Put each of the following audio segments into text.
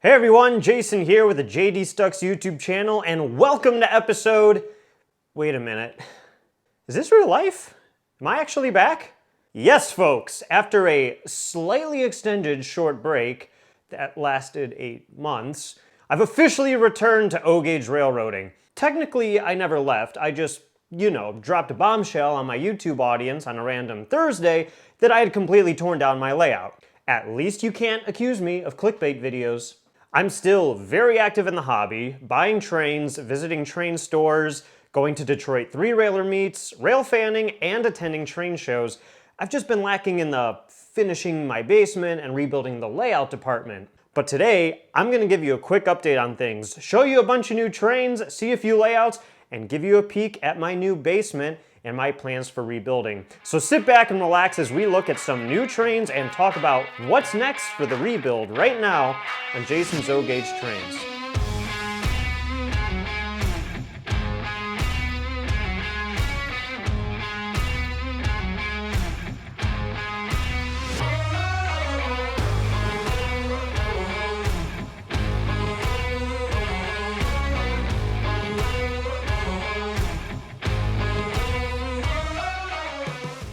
Hey everyone, Jason here with the JDstucks YouTube channel, and welcome to episode... Wait a minute. Is this real life? Am I actually back? Yes, folks, after a slightly extended short break that lasted 8 months, I've officially returned to O-Gauge railroading. Technically, I never left. I just, dropped a bombshell on my YouTube audience on a random Thursday that I had completely torn down my layout. At least you can't accuse me of clickbait videos. I'm still very active in the hobby, buying trains, visiting train stores, going to Detroit three-railer meets, rail fanning, and attending train shows. I've just been lacking in the finishing my basement and rebuilding the layout department. But today, I'm going to give you a quick update on things, show you a bunch of new trains, see a few layouts, and give you a peek at my new basement and my plans for rebuilding. So sit back and relax as we look at some new trains and talk about what's next for the rebuild right now on Jason's O-Gauge Trains.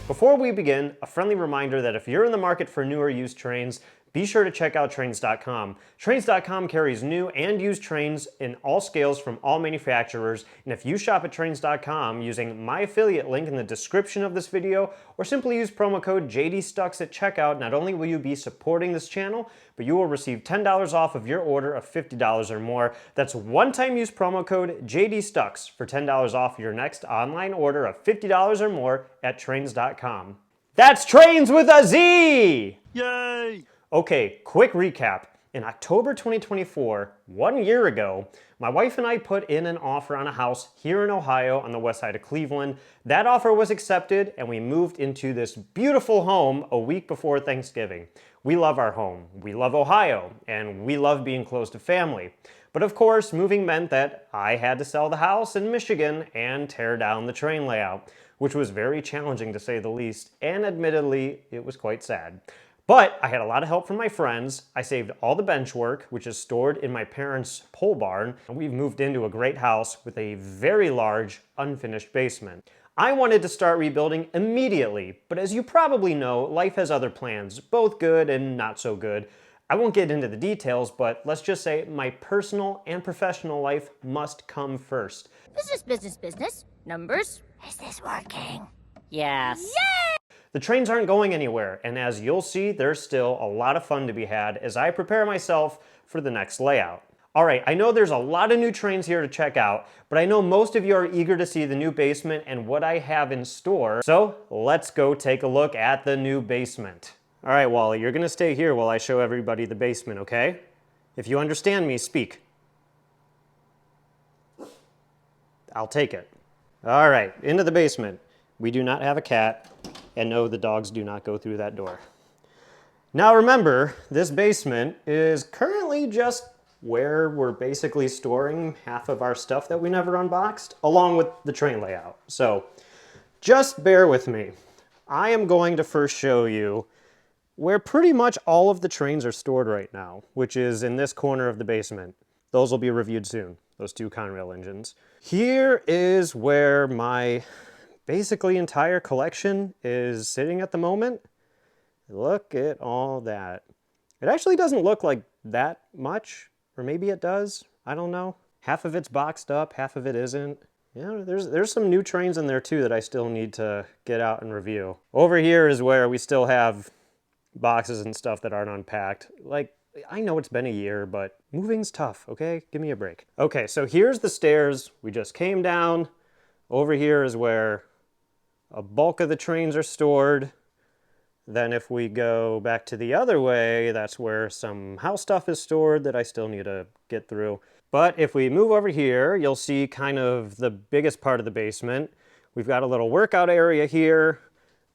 Before we begin, a friendly reminder that if you're in the market for new or used trains, be sure to check out Trains.com. Trains.com carries new and used trains in all scales from all manufacturers, and if you shop at Trains.com using my affiliate link in the description of this video, or simply use promo code JDstucks at checkout, not only will you be supporting this channel, but you will receive $10 off of your order of $50 or more. That's one-time use promo code JDstucks for $10 off your next online order of $50 or more at Trains.com. That's Trains with a Z! Yay! Okay, quick recap. In October 2024, 1 year ago, my wife and I put in an offer on a house here in Ohio on the west side of Cleveland. That offer was accepted and we moved into this beautiful home a week before Thanksgiving. We love our home, we love Ohio, and we love being close to family. But of course, moving meant that I had to sell the house in Michigan and tear down the train layout, which was very challenging to say the least, and admittedly, it was quite sad. But I had a lot of help from my friends. I saved all the bench work, which is stored in my parents' pole barn, and we've moved into a great house with a very large, unfinished basement. I wanted to start rebuilding immediately, but as you probably know, life has other plans, both good and not so good. I won't get into the details, but let's just say my personal and professional life must come first. Business. Numbers. Is this working? Yes. Yay! The trains aren't going anywhere, and as you'll see, there's still a lot of fun to be had as I prepare myself for the next layout. Alright, I know there's a lot of new trains here to check out, but I know most of you are eager to see the new basement and what I have in store, so let's go take a look at the new basement. Alright, Wally, you're gonna stay here while I show everybody the basement, okay? If you understand me, speak. I'll take it. Alright, into the basement. We do not have a cat, and no, the dogs do not go through that door. Now remember, this basement is currently just where we're basically storing half of our stuff that we never unboxed, along with the train layout. So just bear with me. I am going to first show you where pretty much all of the trains are stored right now, which is in this corner of the basement. Those will be reviewed soon, those 2 Conrail engines. Here is where my basically entire collection is sitting at the moment. Look at all that. It actually doesn't look like that much, or maybe it does, I don't know. Half of it's boxed up, half of it isn't. Yeah, there's some new trains in there too that I still need to get out and review. Over here is where we still have boxes and stuff that aren't unpacked. Like, I know it's been a year, but moving's tough, okay? Give me a break. Okay, so here's the stairs we just came down. Over here is where a bulk of the trains are stored. Then if we go back to the other way, that's where some house stuff is stored that I still need to get through. But if we move over here, you'll see kind of the biggest part of the basement. We've got a little workout area here.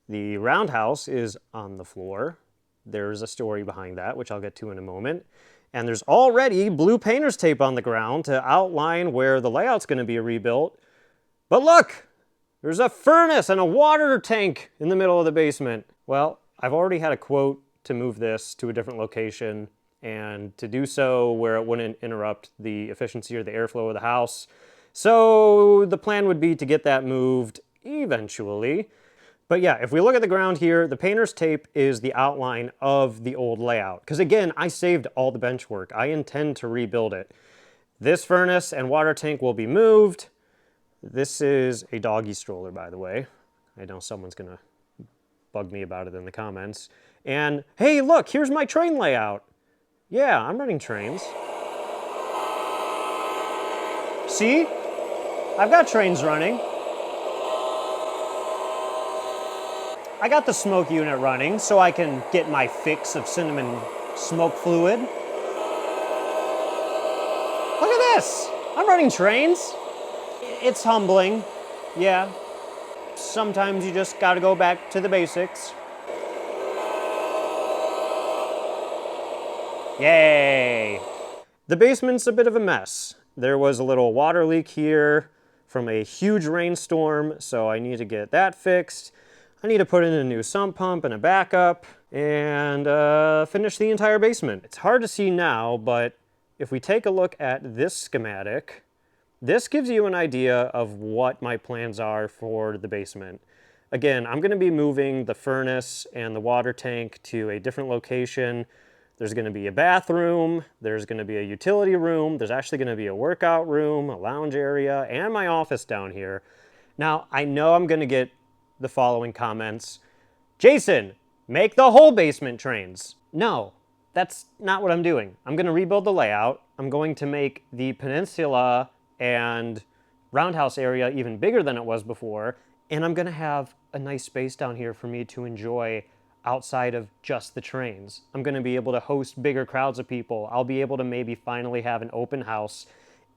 The roundhouse is on the floor. There's a story behind that, which I'll get to in a moment. And there's already blue painter's tape on the ground to outline where the layout's going to be rebuilt. But look! There's a furnace and a water tank in the middle of the basement. Well, I've already had a quote to move this to a different location, and to do so where it wouldn't interrupt the efficiency or the airflow of the house. So the plan would be to get that moved eventually. But yeah, if we look at the ground here, the painter's tape is the outline of the old layout. Because again, I saved all the bench work. I intend to rebuild it. This furnace and water tank will be moved. This is a doggy stroller, by the way. I know someone's gonna bug me about it in the comments. And hey, look, here's my train layout. Yeah, I'm running trains. See? I've got trains running. I got the smoke unit running so I can get my fix of cinnamon smoke fluid. Look at this! I'm running trains. It's humbling, yeah. Sometimes you just gotta go back to the basics. Yay! The basement's a bit of a mess. There was a little water leak here from a huge rainstorm, so I need to get that fixed. I need to put in a new sump pump and a backup and finish the entire basement. It's hard to see now, but if we take a look at this schematic, this gives you an idea of what my plans are for the basement. Again, I'm gonna be moving the furnace and the water tank to a different location. There's gonna be a bathroom, there's gonna be a utility room, there's actually gonna be a workout room, a lounge area, and my office down here. Now, I know I'm gonna get the following comments. Jason, make the whole basement trains. No, that's not what I'm doing. I'm gonna rebuild the layout. I'm going to make the peninsula and roundhouse area even bigger than it was before, and I'm gonna have a nice space down here for me to enjoy outside of just the trains. I'm gonna be able to host bigger crowds of people. I'll be able to maybe finally have an open house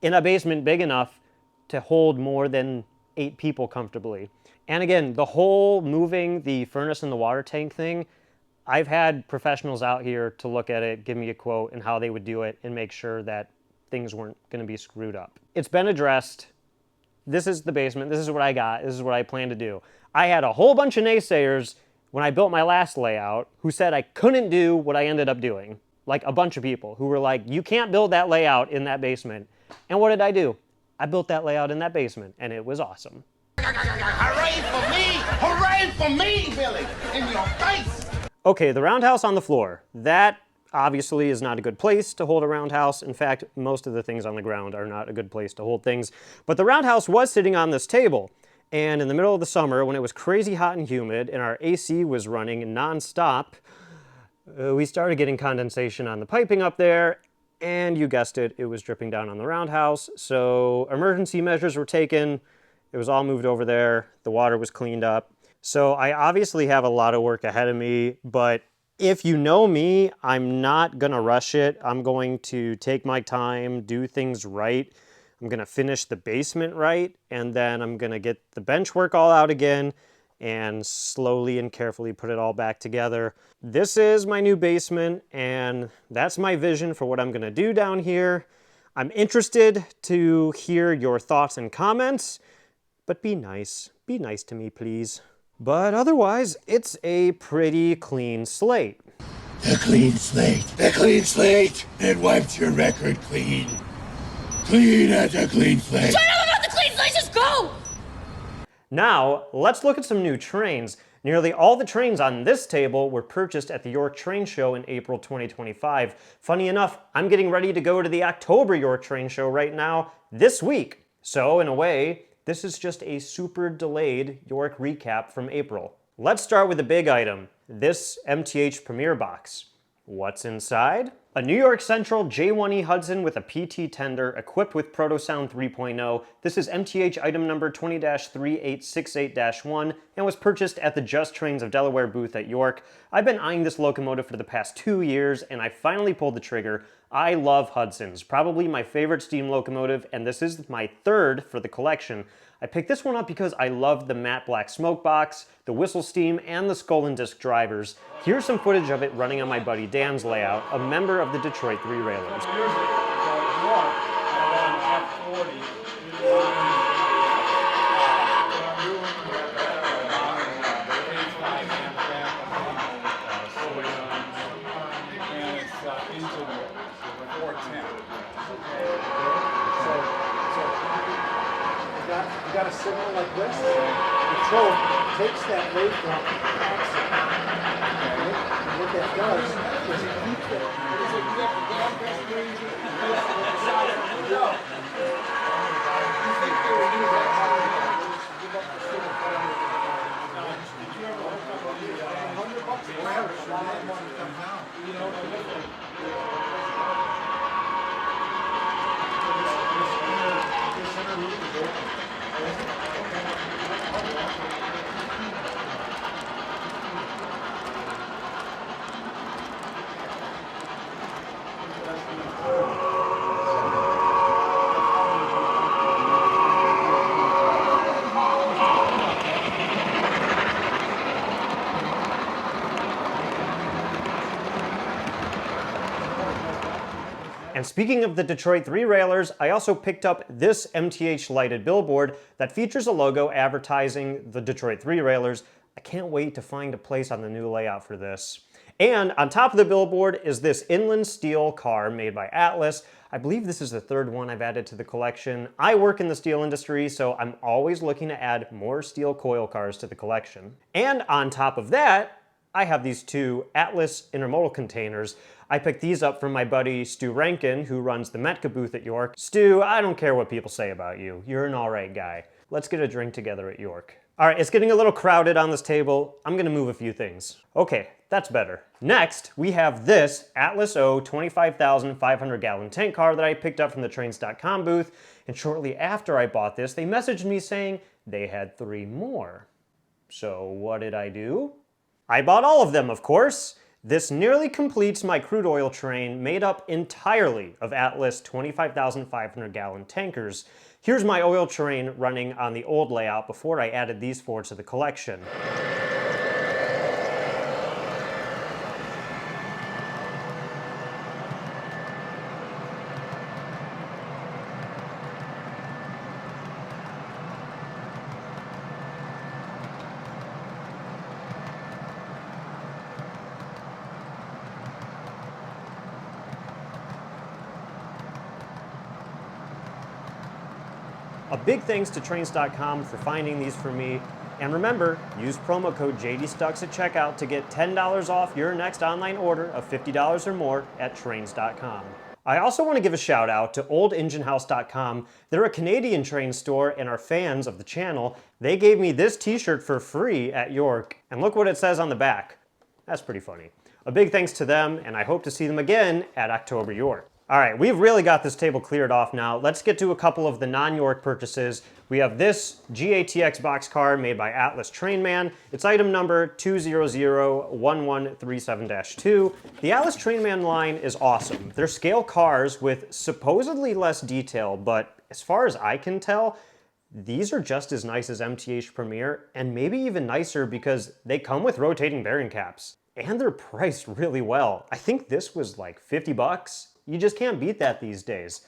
in a basement big enough to hold more than 8 people comfortably. And again, the whole moving the furnace and the water tank thing, I've had professionals out here to look at it, give me a quote and how they would do it and make sure that things weren't gonna be screwed up. It's been addressed. This is the basement, this is what I got, this is what I plan to do. I had a whole bunch of naysayers when I built my last layout who said I couldn't do what I ended up doing. Like a bunch of people who were like, you can't build that layout in that basement. And what did I do? I built that layout in that basement and it was awesome. Hooray for me! Hooray for me, Billy! In your face! Okay, the roundhouse on the floor. That obviously is not a good place to hold a roundhouse. In fact, most of the things on the ground are not a good place to hold things. But the roundhouse was sitting on this table. And in the middle of the summer, when it was crazy hot and humid and our AC was running non-stop, we started getting condensation on the piping up there. And you guessed it, it was dripping down on the roundhouse. So emergency measures were taken. It was all moved over there. The water was cleaned up. So I obviously have a lot of work ahead of me, but if you know me, I'm not gonna rush it. I'm going to take my time, do things right. I'm gonna finish the basement right, and then I'm gonna get the bench work all out again and slowly and carefully put it all back together. This is my new basement, and that's my vision for what I'm gonna do down here. I'm interested to hear your thoughts and comments, but be nice to me, please. But otherwise, it's a pretty clean slate. The clean slate. The clean slate. It wipes your record clean. Clean as a clean slate. Shut up about the clean slate, just go! Now, let's look at some new trains. Nearly all the trains on this table were purchased at the York Train Show in April 2025. Funny enough, I'm getting ready to go to the October York Train Show right now, this week. So, in a way, this is just a super delayed York recap from April. Let's start with the big item, this MTH Premier box. What's inside? A New York Central J1E Hudson with a PT tender equipped with Protosound 3.0. This is MTH item number 20-3868-1 and was purchased at the Just Trains of Delaware booth at York. I've been eyeing this locomotive for the past 2 years and I finally pulled the trigger. I love Hudsons, probably my favorite steam locomotive, and this is my third for the collection. I picked this one up because I love the matte black smoke box, the whistle steam, and the skull and disc drivers. Here's some footage of it running on my buddy Dan's layout, a member of the Detroit Three Railers. Into the 410. So you got a signal like this. The choke takes that waveform and packs it. Okay? And what that does is it keeps it. And speaking of the Detroit 3 railers, I also picked up this MTH lighted billboard that features a logo advertising the Detroit 3 railers. I can't wait to find a place on the new layout for this. And on top of the billboard is this inland steel car made by Atlas. I believe this is the third one I've added to the collection. I work in the steel industry, so I'm always looking to add more steel coil cars to the collection. And on top of that, I have these two Atlas intermodal containers. I picked these up from my buddy Stu Rankin, who runs the Metka booth at York. Stu, I don't care what people say about you. You're an alright guy. Let's get a drink together at York. Alright, it's getting a little crowded on this table. I'm gonna move a few things. Okay, that's better. Next, we have this Atlas O 25,500 gallon tank car that I picked up from the Trains.com booth, and shortly after I bought this, they messaged me saying they had 3 more. So what did I do? I bought all of them, of course. This nearly completes my crude oil train made up entirely of Atlas 25,500 gallon tankers. Here's my oil train running on the old layout before I added these 4 to the collection. A big thanks to Trains.com for finding these for me. And remember, use promo code JDstucks at checkout to get $10 off your next online order of $50 or more at Trains.com. I also want to give a shout out to OldEngineHouse.com. They're a Canadian train store and are fans of the channel. They gave me this t-shirt for free at York. And look what it says on the back. That's pretty funny. A big thanks to them, and I hope to see them again at October York. All right, we've really got this table cleared off now. Let's get to a couple of the non-York purchases. We have this GATX boxcar made by Atlas Trainman. It's item number 2001137-2. The Atlas Trainman line is awesome. They're scale cars with supposedly less detail, but as far as I can tell, these are just as nice as MTH Premier, and maybe even nicer because they come with rotating bearing caps. And they're priced really well. I think this was like 50 bucks. You just can't beat that these days.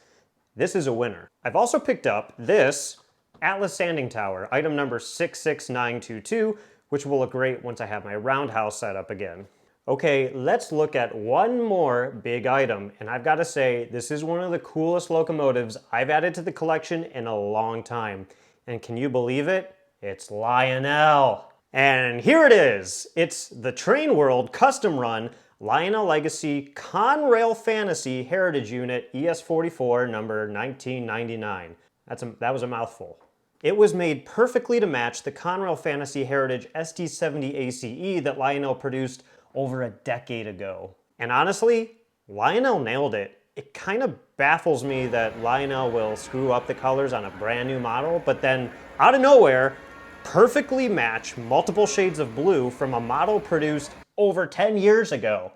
This is a winner. I've also picked up this Atlas Sanding Tower, item number 66922, which will look great once I have my roundhouse set up again. Okay, let's look at one more big item, and I've got to say, this is one of the coolest locomotives I've added to the collection in a long time. And can you believe it? It's Lionel. And here it is. It's the Train World custom run Lionel Legacy Conrail Fantasy Heritage Unit ES44 number 1999. That was a mouthful. It was made perfectly to match the Conrail Fantasy Heritage ST70 ACE that Lionel produced over a decade ago. And honestly, Lionel nailed it. It kind of baffles me that Lionel will screw up the colors on a brand new model, but then out of nowhere, perfectly match multiple shades of blue from a model produced over 10 years ago.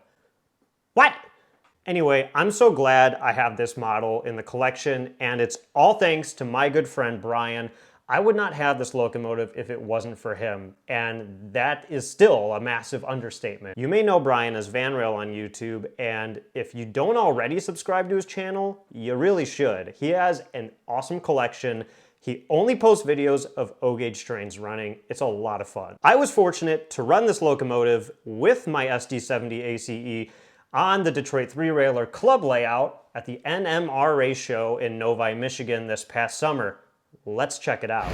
What? Anyway, I'm so glad I have this model in the collection, and it's all thanks to my good friend Brian. I would not have this locomotive if it wasn't for him, and that is still a massive understatement. You may know Brian as Vanrail on YouTube, and if you don't already subscribe to his channel, you really should. He has an awesome collection. He only posts videos of O-gauge trains running. It's a lot of fun. I was fortunate to run this locomotive with my SD70 ACE on the Detroit 3-railer club layout, at the NMRA show in Novi, Michigan this past summer. Let's check it out.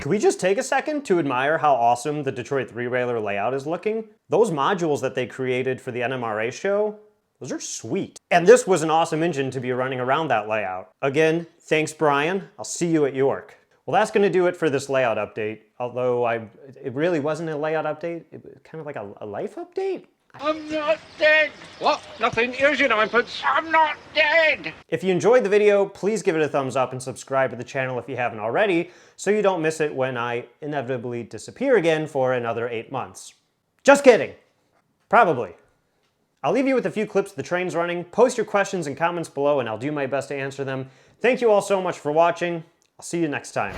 Can we just take a second to admire how awesome the Detroit three-railer layout is looking? Those modules that they created for the NMRA show, those are sweet. And this was an awesome engine to be running around that layout. Again, thanks Brian. I'll see you at York. Well, that's gonna do it for this layout update. Although it really wasn't a layout update, it was kind of like a life update. I'm not dead. What? Nothing. Here's your ninepence. I'm not dead. If you enjoyed the video, please give it a thumbs up and subscribe to the channel if you haven't already, so you don't miss it when I inevitably disappear again for another 8 months. Just kidding. Probably. I'll leave you with a few clips of the trains running. Post your questions and comments below and I'll do my best to answer them. Thank you all so much for watching. I'll see you next time.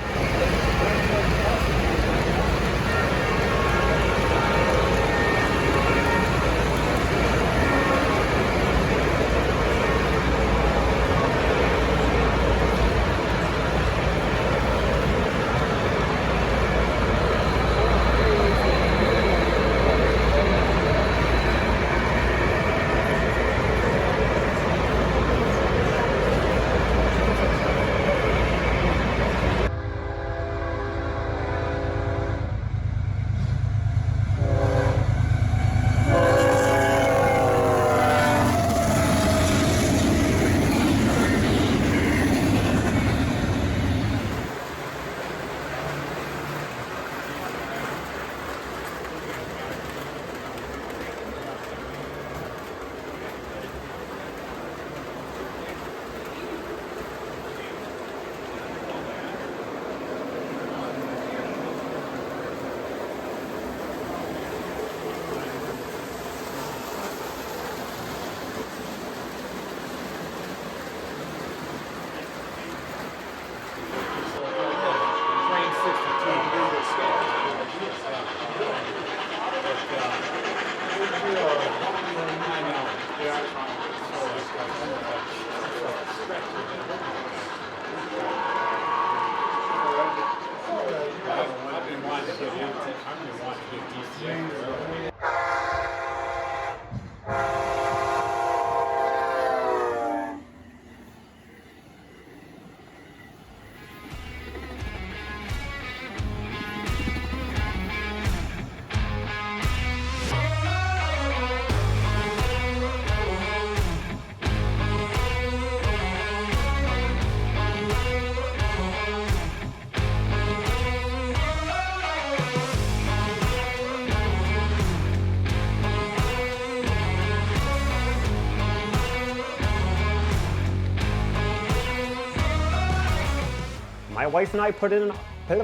My wife and I put in, it's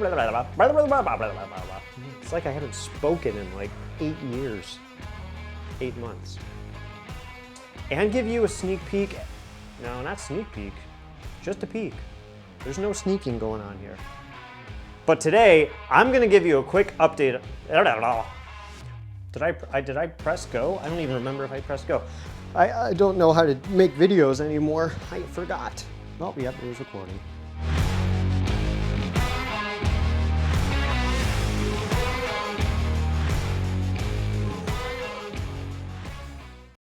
like I haven't spoken in like 8 years, 8 months. And give you a sneak peek, no, not sneak peek, just a peek. There's no sneaking going on here. But today, I'm gonna give you a quick update. Did I press go? I don't even remember if I pressed go. I don't know how to make videos anymore. I forgot. Oh, yep, it was recording.